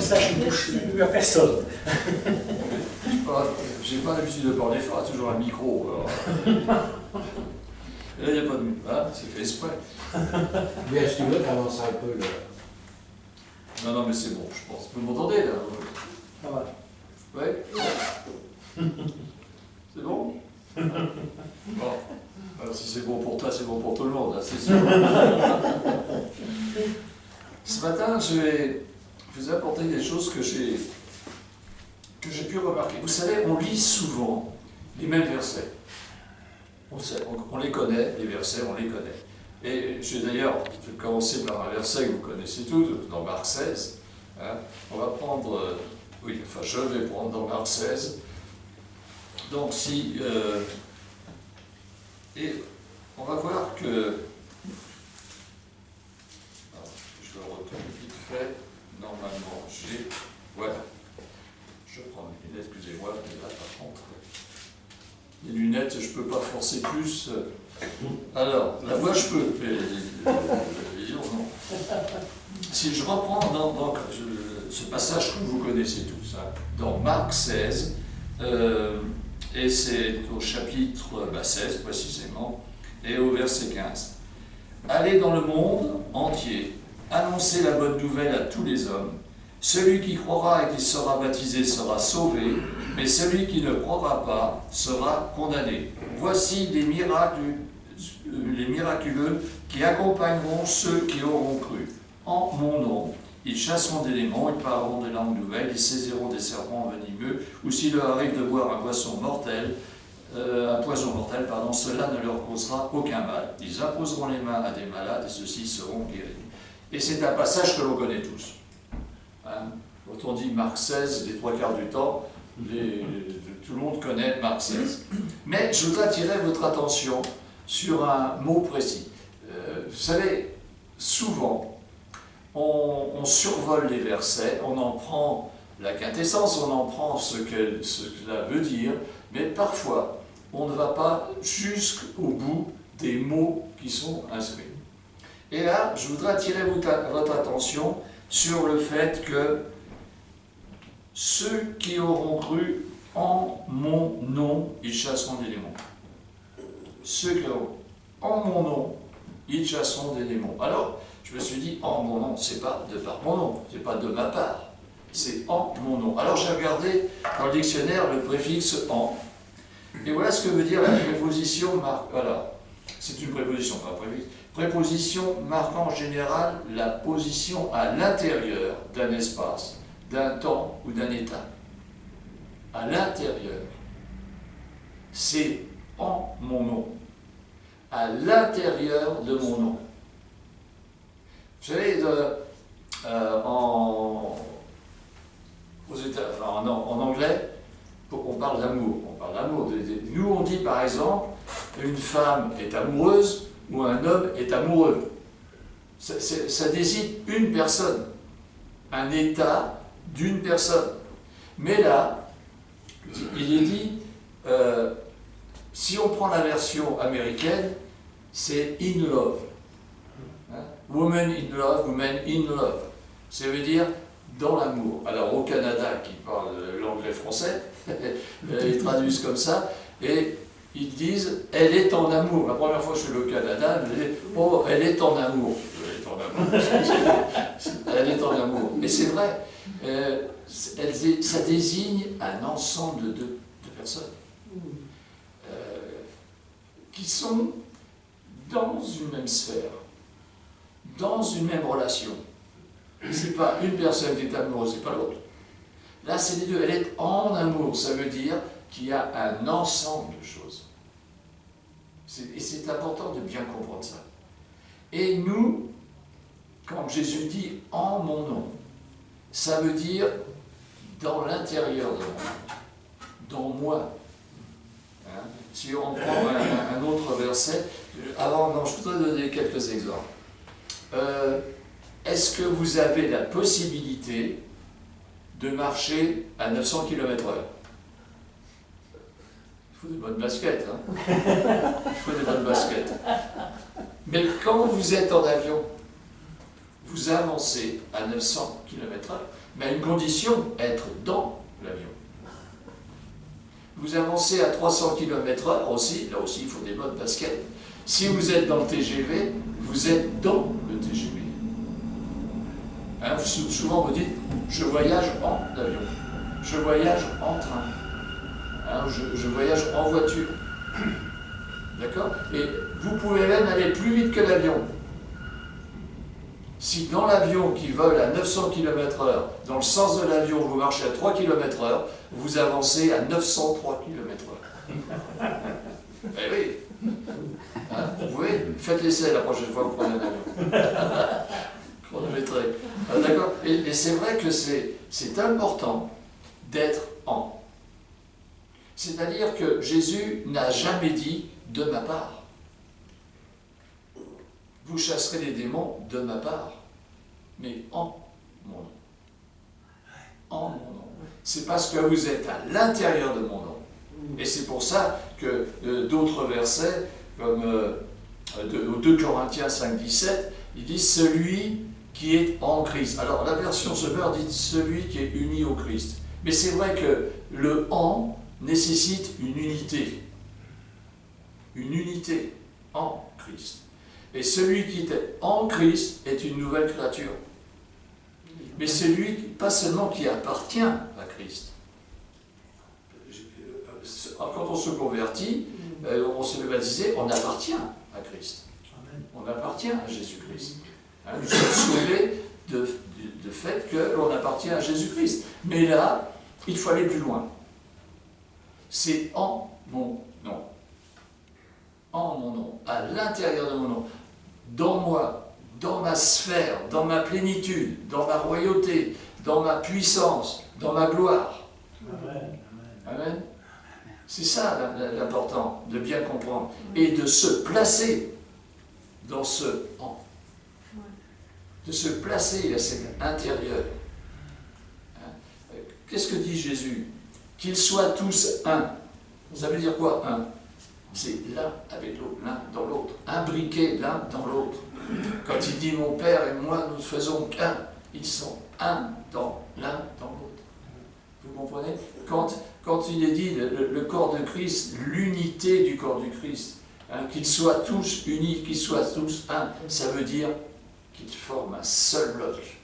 ça, je ne touche plus à personne. J'ai pas l'habitude de parler fort, toujours un micro. Alors. Et là, il n'y a pas de... Ah, c'est fait exprès. Mais si tu veux, t'avances un peu là. Non, non, mais c'est bon, je pense. Vous m'entendez, là? Ça va. Ouais. C'est bon? Bon. Alors, si c'est bon pour toi, c'est bon pour tout le monde, hein, c'est sûr. Ce matin, je vais vous apporter des choses que j'ai pu remarquer. Vous savez, on lit souvent les mêmes versets. On les connaît, les versets, on les connaît. Et je vais commencer par un verset que vous connaissez tous, dans Marc 16. Hein. On va prendre, je vais prendre dans Marc 16. Donc et on va voir que, alors, je vais retourner vite fait, normalement voilà, je prends mes lunettes, excusez-moi, mais là par contre, les lunettes, je ne peux pas forcer plus. Alors, la voix, je peux, mais les yeux, non. Si je reprends dans ce passage que vous connaissez tous, hein, dans Marc 16, et c'est au chapitre 16 précisément, et au verset 15. Allez dans le monde entier, annoncez la bonne nouvelle à tous les hommes. Celui qui croira et qui sera baptisé sera sauvé, mais celui qui ne croira pas sera condamné. Voici les miraculeux qui accompagneront ceux qui auront cru. En mon nom, ils chasseront des démons, ils parleront des langues nouvelles, ils saisiront des serpents venimeux, ou s'il leur arrive de boire un poison mortel, cela ne leur causera aucun mal. Ils imposeront les mains à des malades et ceux-ci seront guéris. Et c'est un passage que l'on connaît tous. Hein? Quand on dit Marc 16, les trois quarts du temps, tout le monde connaît Marc 16. Mais je voudrais attirer votre attention sur un mot précis. Vous savez, souvent, on survole les versets, on en prend la quintessence, on en prend ce que cela veut dire, mais parfois, on ne va pas jusqu'au bout des mots qui sont inscrits. Et là, je voudrais attirer votre attention sur le fait que ceux qui auront cru en mon nom, ils chasseront des démons. Ceux qui auront en mon nom, ils chasseront des démons. Alors, je me suis dit, en mon nom, c'est pas de par mon nom, c'est pas de ma part, c'est en mon nom. Alors j'ai regardé dans le dictionnaire le préfixe en, et voilà ce que veut dire la préposition voilà, c'est une préposition, pas un préfixe. Préposition marquant en général la position à l'intérieur d'un espace, d'un temps ou d'un état. À l'intérieur. C'est en mon nom. À l'intérieur de mon nom. Vous savez, en anglais, on parle d'amour. On parle d'amour. Nous, on dit par exemple, une femme est amoureuse ou un homme est amoureux. Ça désigne une personne, un état d'une personne. Mais là, il est dit, si on prend la version américaine, c'est in love. Hein? Woman in love, woman in love. Ça veut dire dans l'amour. Alors au Canada, qui parle l'anglais-français, ils traduisent comme ça, et ils disent « elle est en amour ». La première fois que je suis allé au Canada, je dis « oh, elle est en amour ». Elle est en amour. Elle est en amour. Mais c'est vrai, ça désigne un ensemble de personnes qui sont dans une même sphère, dans une même relation. Ce n'est pas une personne qui est amoureuse, c'est pas l'autre. Là, c'est les deux. Elle est en amour. Ça veut dire qu'il y a un ensemble de choses. Et c'est important de bien comprendre ça. Et nous, quand Jésus dit « en mon nom », ça veut dire dans l'intérieur de moi, dans moi. Hein? Si on prend un autre verset, je voudrais donner quelques exemples. Est-ce que vous avez la possibilité de marcher à 900 km/h? Il faut des bonnes baskets, hein. Il faut des bonnes baskets. Mais quand vous êtes en avion, vous avancez à 900 km/h, mais à une condition, être dans l'avion. Vous avancez à 300 km/h aussi, là aussi il faut des bonnes baskets. Si vous êtes dans le TGV, vous êtes dans le TGV. Hein, souvent vous dites, je voyage en avion, je voyage en train, hein, je voyage en voiture. D'accord? Et vous pouvez même aller plus vite que l'avion. Si dans l'avion qui vole à 900 km/h, dans le sens de l'avion, vous marchez à 3 km/h, vous avancez à 903 km/h. Eh oui. Hein, vous pouvez, faites l'essai la prochaine fois que vous prenez un avion. Chronométré. Ah, d'accord? Et c'est vrai que c'est important d'être en. C'est-à-dire que Jésus n'a jamais dit « de ma part ». Vous chasserez les démons de ma part, mais en mon nom. En mon nom. C'est parce que vous êtes à l'intérieur de mon nom. Et c'est pour ça que d'autres versets, comme au 2 Corinthiens 5, 17, il dit « celui qui est en Christ ». Alors la version Semeur dit « celui qui est uni au Christ ». Mais c'est vrai que le « en » nécessite une unité. Une unité en Christ. Et celui qui est en Christ est une nouvelle créature. Mais c'est lui, pas seulement qui appartient à Christ. Quand on se convertit, on se fait baptiser, on appartient à Christ. On appartient à Jésus-Christ. Nous sommes sauvés de fait que l'on appartient à Jésus-Christ. Mais là, il faut aller plus loin. C'est en mon nom. En mon nom, à l'intérieur de mon nom, dans moi, dans ma sphère, dans ma plénitude, dans ma royauté, dans ma puissance, dans ma gloire. Amen. Amen. C'est ça l'important, de bien comprendre. Et de se placer dans ce en. De se placer à cet intérieur. Qu'est-ce que dit Jésus? Qu'ils soient tous un. Ça veut dire quoi, un? C'est l'un avec l'autre, l'un dans l'autre, imbriqués l'un dans l'autre. Quand il dit « mon Père et moi, nous ne faisons qu'un », ils sont un dans l'un dans l'autre. Vous comprenez? Quand il est dit le corps de Christ, l'unité du corps du Christ, hein, qu'ils soient tous unis, qu'ils soient tous un, ça veut dire qu'ils forment un seul bloc.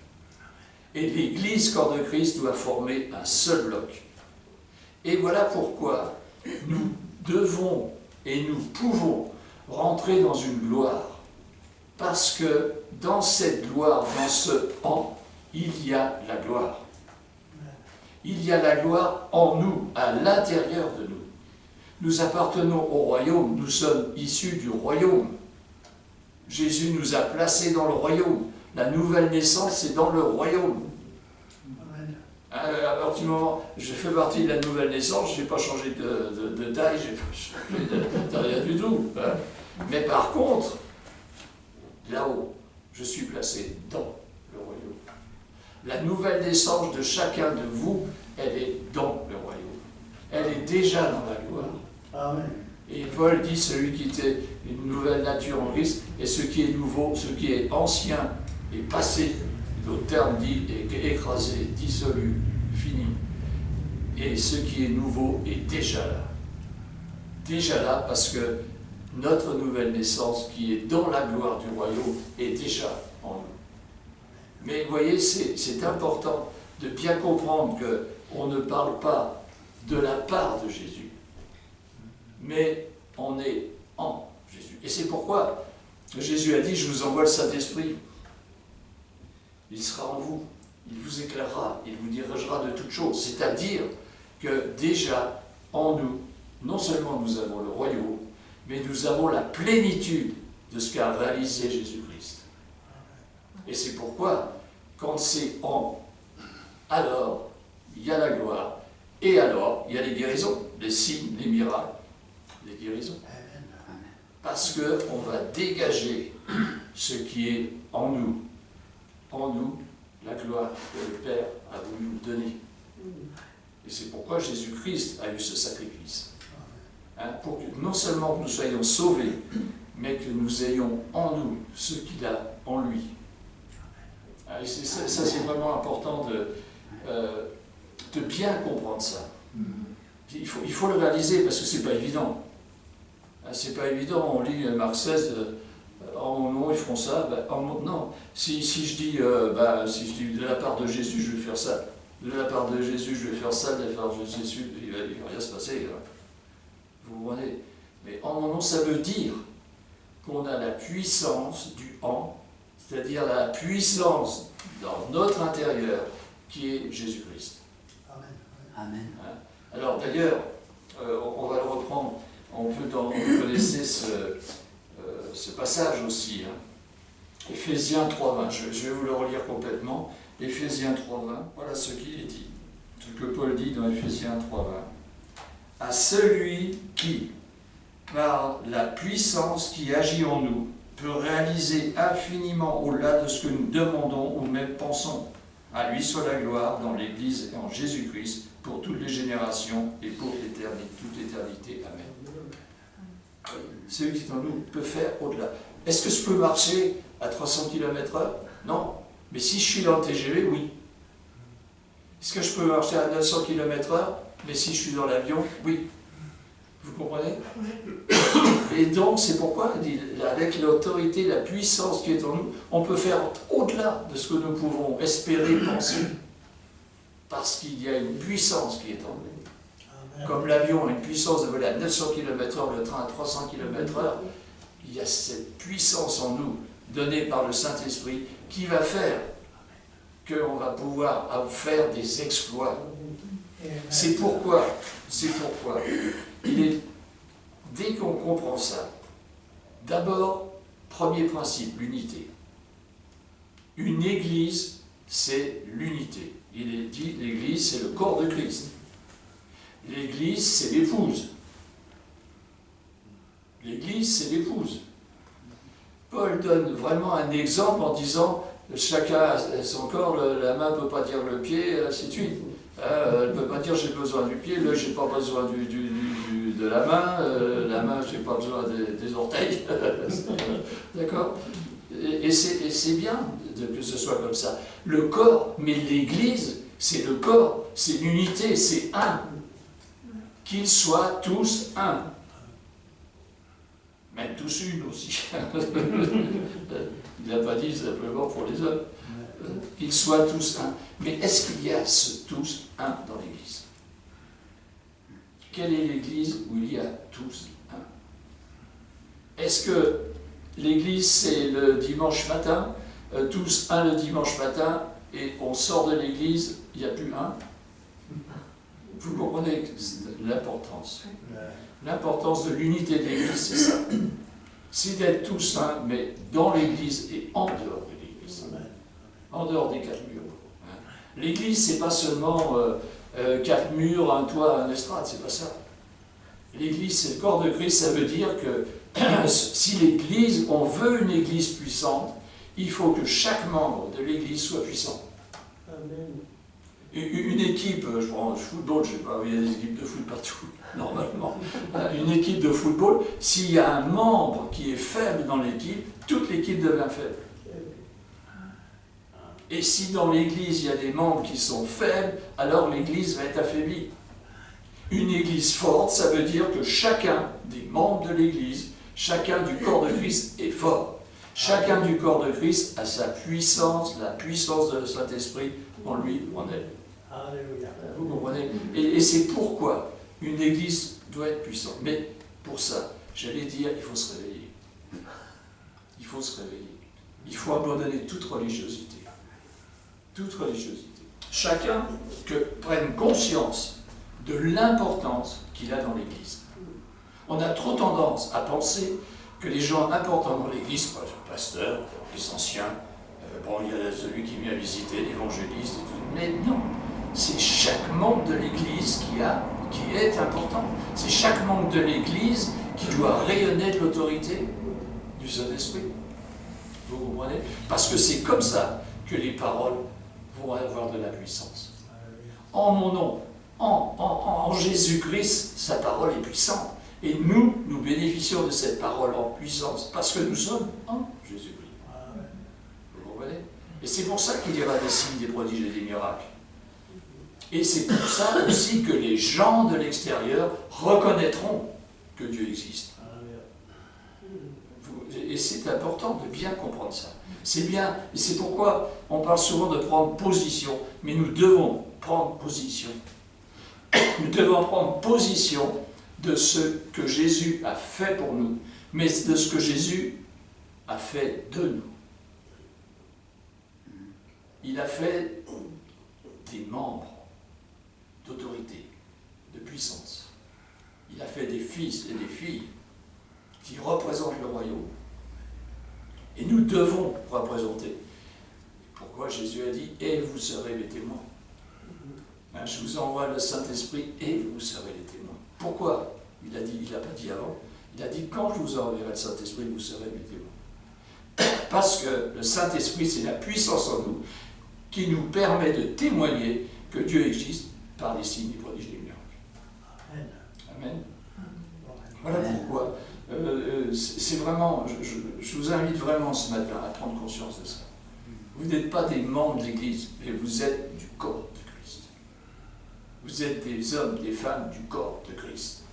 Et l'Église corps de Christ doit former un seul bloc. Et voilà pourquoi nous devons et nous pouvons rentrer dans une gloire. Parce que dans cette gloire, dans ce « en », il y a la gloire. Il y a la gloire en nous, à l'intérieur de nous. Nous appartenons au royaume, nous sommes issus du royaume. Jésus nous a placés dans le royaume. La nouvelle naissance, c'est dans le royaume. À partir du moment où je fais partie de la nouvelle naissance, je n'ai pas changé de taille, je n'ai pas changé de rien du tout. Hein. Mais par contre, là-haut, je suis placé dans le royaume. La nouvelle naissance de chacun de vous, elle est dans le royaume. Elle est déjà dans la gloire. Amen. Et Paul dit, celui qui était une nouvelle nature en Christ, et ce qui est nouveau, ce qui est ancien est passé. L'autre terme dit écrasé, dissolu, fini. Et ce qui est nouveau est déjà là. Déjà là parce que notre nouvelle naissance qui est dans la gloire du royaume est déjà en nous. Mais vous voyez, c'est important de bien comprendre qu'on ne parle pas de la part de Jésus, mais on est en Jésus. Et c'est pourquoi Jésus a dit, je vous envoie le Saint-Esprit. Il sera en vous, il vous éclairera, il vous dirigera de toutes choses. C'est-à-dire que déjà, en nous, non seulement nous avons le royaume, mais nous avons la plénitude de ce qu'a réalisé Jésus-Christ. Et c'est pourquoi, quand c'est en, alors, il y a la gloire, et alors, il y a les guérisons, les signes, les miracles, les guérisons. Parce qu'on va dégager ce qui est en nous, la gloire que le Père a voulu nous donner. Et c'est pourquoi Jésus-Christ a eu ce sacrifice. Hein, pour que non seulement que nous soyons sauvés, mais que nous ayons en nous ce qu'il a en lui. Et ça, c'est vraiment important de bien comprendre ça. Il faut le réaliser parce que c'est pas évident. C'est pas évident, on lit Marc 16, en mon nom ils feront ça, non. Si je dis de la part de Jésus je vais faire ça, de la part de Jésus je vais faire ça, de la part de Jésus, il va rien se passer. Vous comprenez? Mais en mon nom ça veut dire qu'on a la puissance du en, c'est-à-dire la puissance dans notre intérieur qui est Jésus-Christ. Amen. Alors d'ailleurs, on va le reprendre, vous connaissez ce passage aussi, Éphésiens 3.20, je vais vous le relire complètement, Éphésiens 3.20, voilà ce qu'il est dit, ce que Paul dit dans Éphésiens 3.20. À celui qui, par la puissance qui agit en nous, peut réaliser infiniment au-delà de ce que nous demandons ou même pensons. À lui soit la gloire dans l'Église et en Jésus-Christ pour toutes les générations et pour toute l'éternité. Amen. Celui qui est en nous peut faire au-delà. Est-ce que je peux marcher à 300 km/h? Non. Mais si je suis dans le TGV, oui. Est-ce que je peux marcher à 900 km/h? Mais si je suis dans l'avion, oui. Vous comprenez? Et donc, c'est pourquoi, avec l'autorité, la puissance qui est en nous, on peut faire au-delà de ce que nous pouvons espérer, penser. Parce qu'il y a une puissance qui est en nous. Comme l'avion a une puissance de voler à 900 km/h, le train à 300 km/h, il y a cette puissance en nous, donnée par le Saint-Esprit, qui va faire qu'on va pouvoir faire des exploits. C'est pourquoi, dès qu'on comprend ça, d'abord, premier principe, l'unité. Une église, c'est l'unité. Il est dit, l'église, c'est le corps de Christ. L'église, c'est l'épouse. L'église, c'est l'épouse. Paul donne vraiment un exemple en disant, chacun a son corps, la main ne peut pas dire le pied, ainsi de suite. Elle ne peut pas dire j'ai besoin du pied, l'œil j'ai pas besoin de la main j'ai pas besoin des orteils. D'accord? Et c'est bien que ce soit comme ça. Le corps, mais l'Église, c'est le corps, c'est l'unité, c'est un. Qu'ils soient tous un. Même tous une aussi. Il n'a pas dit simplement pour les hommes. Qu'ils soient tous un. Mais est-ce qu'il y a ce tous un dans l'Église? Quelle est l'Église où il y a tous un? Est-ce que l'Église c'est le dimanche matin, tous un le dimanche matin, et on sort de l'Église, il n'y a plus un? Vous comprenez l'importance. L'importance de l'unité de l'Église, c'est ça. C'est d'être tous un, mais dans l'Église et en dehors de l'Église. En dehors des quatre murs. L'Église, c'est pas seulement quatre murs, un toit, un estrade, c'est pas ça. L'Église, c'est le corps de Christ, ça veut dire que si l'Église, on veut une Église puissante, il faut que chaque membre de l'Église soit puissant. Amen. Une équipe, je prends le football, je ne sais pas, il y a des équipes de foot partout, normalement. Une équipe de football, s'il y a un membre qui est faible dans l'équipe, toute l'équipe devient faible. Et si dans l'Église, il y a des membres qui sont faibles, alors l'Église va être affaiblie. Une Église forte, ça veut dire que chacun des membres de l'Église, chacun du corps de Christ est fort. Chacun du corps de Christ a sa puissance, la puissance de Saint-Esprit en lui, en elle. Alléluia. Vous comprenez? Et c'est pourquoi une Église doit être puissante. Mais pour ça, j'allais dire, il faut se réveiller. Il faut se réveiller. Il faut abandonner toute religiosité. Toute religiosité. Chacun prenne conscience de l'importance qu'il a dans l'Église. On a trop tendance à penser que les gens importants dans l'Église, par exemple, le pasteur, les anciens, il y a celui qui vient visiter, l'évangéliste, et tout. Mais non, c'est chaque membre de l'Église qui est important. C'est chaque membre de l'Église qui doit rayonner de l'autorité du Saint-Esprit. Vous comprenez? Parce que c'est comme ça que les paroles vont avoir de la puissance. En mon nom, en Jésus-Christ, sa parole est puissante. Et nous bénéficions de cette parole en puissance, parce que nous sommes en Jésus-Christ. Vous comprenez? Et c'est pour ça qu'il y aura des signes, des prodiges et des miracles. Et c'est pour ça aussi que les gens de l'extérieur reconnaîtront que Dieu existe. Et c'est important de bien comprendre ça. C'est bien, et c'est pourquoi on parle souvent de prendre position, mais nous devons prendre position. Nous devons prendre position de ce que Jésus a fait pour nous, mais de ce que Jésus a fait de nous. Il a fait des membres d'autorité, de puissance. Il a fait des fils et des filles qui représentent le royaume. Et nous devons représenter. Pourquoi Jésus a dit « Et vous serez les témoins ». Je vous envoie le Saint-Esprit et vous serez les témoins. Pourquoi? Il n'a pas dit avant. Il a dit « Quand je vous enverrai le Saint-Esprit, vous serez mes témoins ». Parce que le Saint-Esprit, c'est la puissance en nous qui nous permet de témoigner que Dieu existe par les signes, les prodiges et les miracles. Amen. Voilà pourquoi. C'est vraiment, je vous invite vraiment ce matin à prendre conscience de ça. Vous n'êtes pas des membres de l'Église, mais vous êtes du corps de Christ. Vous êtes des hommes, des femmes du corps de Christ.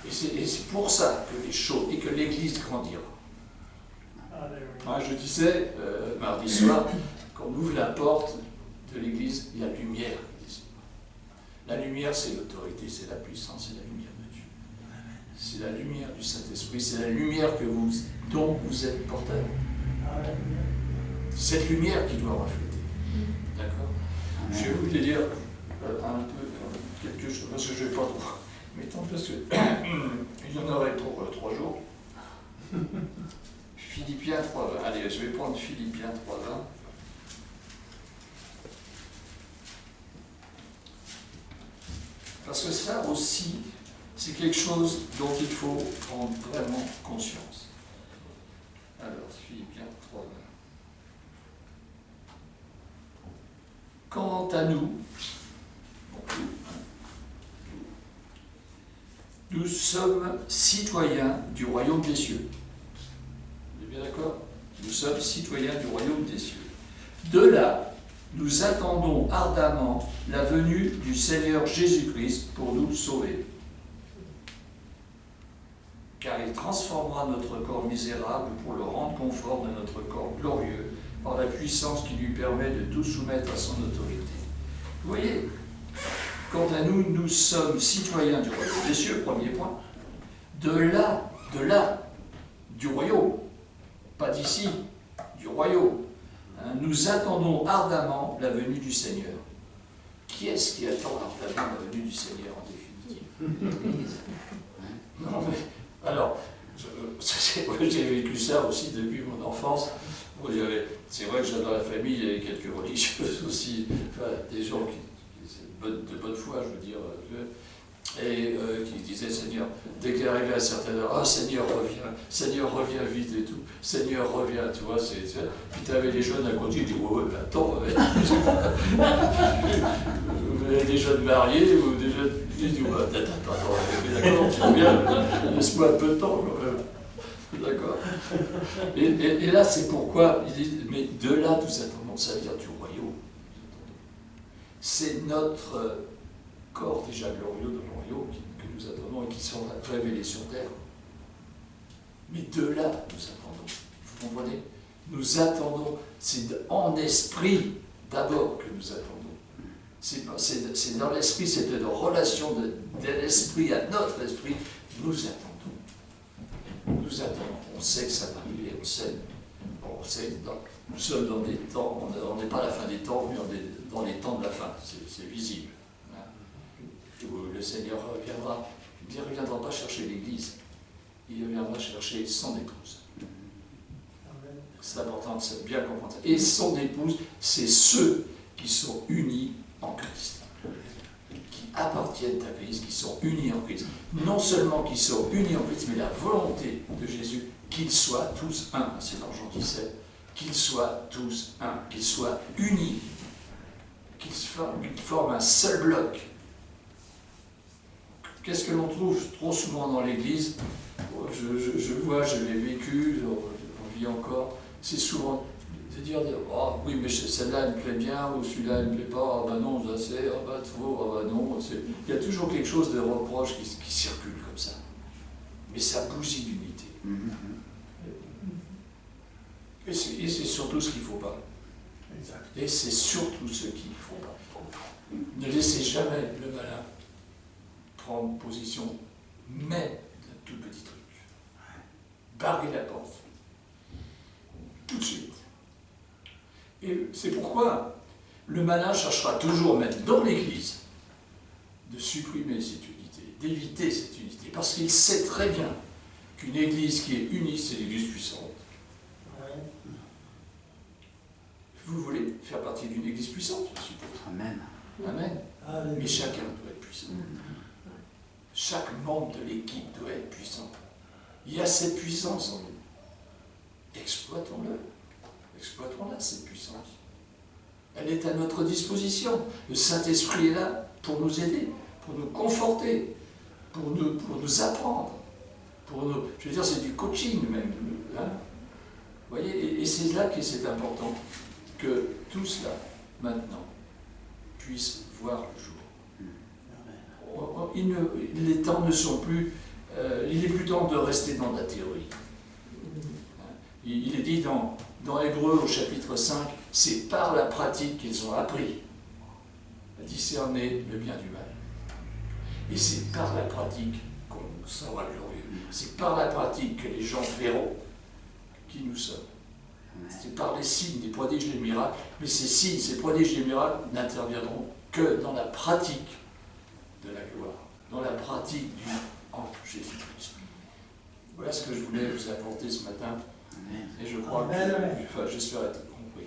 Et c'est pour ça que les choses, et que l'Église grandira. Moi, je disais, mardi soir, quand on ouvre la porte de l'Église, il y a lumière. La lumière, c'est l'autorité, c'est la puissance, c'est la lumière de Dieu. C'est la lumière du Saint-Esprit, c'est la lumière dont vous êtes porteur. Cette lumière qui doit refléter. D'accord? Je vais vous dire un peu quelque chose, parce que je ne vais pas trop m'étendre, parce qu'il y en aurait pour 3 jours. Philippiens 3:20. Allez, je vais prendre Philippiens 3:20. Parce que ça aussi, c'est quelque chose dont il faut prendre vraiment conscience. Alors, Philippiens 3:20. Quant à nous, nous sommes citoyens du royaume des cieux. Vous êtes bien d'accord? Nous sommes citoyens du royaume des cieux. De là, nous attendons ardemment la venue du Seigneur Jésus-Christ pour nous sauver. Car il transformera notre corps misérable pour le rendre conforme à notre corps glorieux par la puissance qui lui permet de tout soumettre à son autorité. Vous voyez, quant à nous, nous sommes citoyens du royaume des cieux, premier point. De là, du royaume, pas d'ici, du royaume. Nous attendons ardemment la venue du Seigneur. Qui est-ce qui attend ardemment la venue du Seigneur en définitive? Non, mais, alors, j'ai vécu ça aussi depuis mon enfance. C'est vrai que j'ai dans la famille, il y avait quelques religieuses aussi, enfin, des gens de bonne foi, je veux dire, et qui disaient, Seigneur, dès qu'il arrivait à certaines heures, oh Seigneur, reviens vite et tout, Seigneur, reviens, tu vois, puis tu avais les jeunes à côté, ils disaient, ouais, mais attends, vous avez des jeunes mariés, ou des jeunes, ils disent, ouais, attends, d'accord, tu reviens, laisse-moi un peu de temps, quand même. D'accord. Et là, c'est pourquoi, il dit, mais de là, nous attendons, ça veut dire du royaume. C'est notre corps déjà glorieux dans le royaume que nous attendons et qui sont révélés sur terre. Mais de là, nous attendons. Vous comprenez? Nous attendons, c'est en esprit d'abord que nous attendons. C'est dans l'esprit, c'est de relation de l'esprit à notre esprit, nous attendons. Nous attendons, on sait que ça va arriver, on sait que nous sommes dans des temps, on n'est pas à la fin des temps, mais on est dans les temps de la fin, c'est visible. Où le Seigneur reviendra, il ne reviendra pas chercher l'Église, il reviendra chercher son épouse. C'est important de bien comprendre ça. Et son épouse, c'est ceux qui sont unis en Christ, qui appartiennent à Christ, qui sont unis en Christ. Non seulement qui sont unis en Christ, mais la volonté de Jésus, qu'ils soient tous un. C'est dans Jean 17. Qu'ils soient tous un, qu'ils soient unis, qu'ils forment un seul bloc. Qu'est-ce que l'on trouve trop souvent dans l'Église? Je vois, je l'ai vécu, on vit encore, c'est souvent de dire oh, oui, mais celle-là elle me plaît bien, ou celui-là elle me plaît pas, ah bah non, ça c'est, ah bah trop, ah bah non. Il y a toujours quelque chose de reproche qui circule comme ça. Mais ça bousille l'unité. Et c'est surtout ce qu'il ne faut pas. Exact. Et c'est surtout ce qu'il ne faut pas. Ne laissez jamais le malin prendre position, même d'un tout petit truc. Barrez la porte. Tout de suite. Et c'est pourquoi le malin cherchera toujours, même dans l'Église, de supprimer cette unité, d'éviter cette unité, parce qu'il sait très bien qu'une Église qui est unie, c'est l'Église puissante. Ouais. Vous voulez faire partie d'une Église puissante, je suppose. Amen. Amen. Mais Alléluia. chacun doit être puissant. Chaque membre de l'équipe doit être puissant. Il y a cette puissance en nous. Exploitons-la. Exploitons-la, cette puissance. Elle est à notre disposition. Le Saint-Esprit est là pour nous aider, pour nous conforter, pour nous apprendre. Je veux dire, c'est du coaching même. Hein. Vous voyez, et c'est là que c'est important que tout cela, maintenant, puisse voir le jour. Les temps ne sont plus... il est plus temps de rester dans la théorie. Il est dit dans Hébreux au chapitre 5, c'est par la pratique qu'ils ont appris à discerner le bien du mal. Et c'est par la pratique qu'on sera glorieux. C'est par la pratique que les gens verront qui nous sommes. C'est par les signes, les prodiges, les miracles. Mais ces signes, ces prodiges, les miracles n'interviendront que dans la pratique de la gloire, dans la pratique en Jésus-Christ. Voilà ce que je voulais vous apporter ce matin. Amen. Et je crois Amen, que, amen. enfin, j'espère être compris.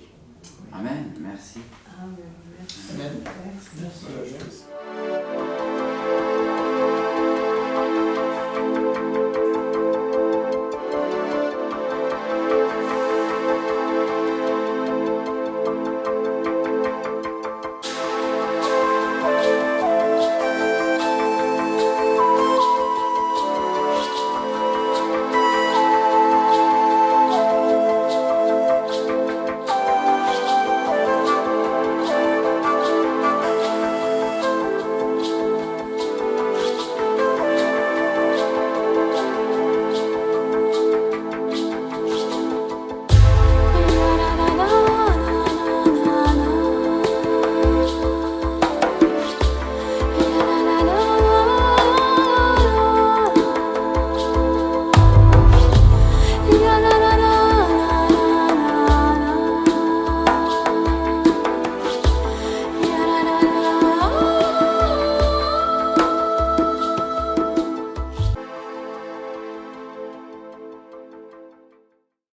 Amen. Merci. Amen. Merci. Amen. Merci. Merci. Voilà, je-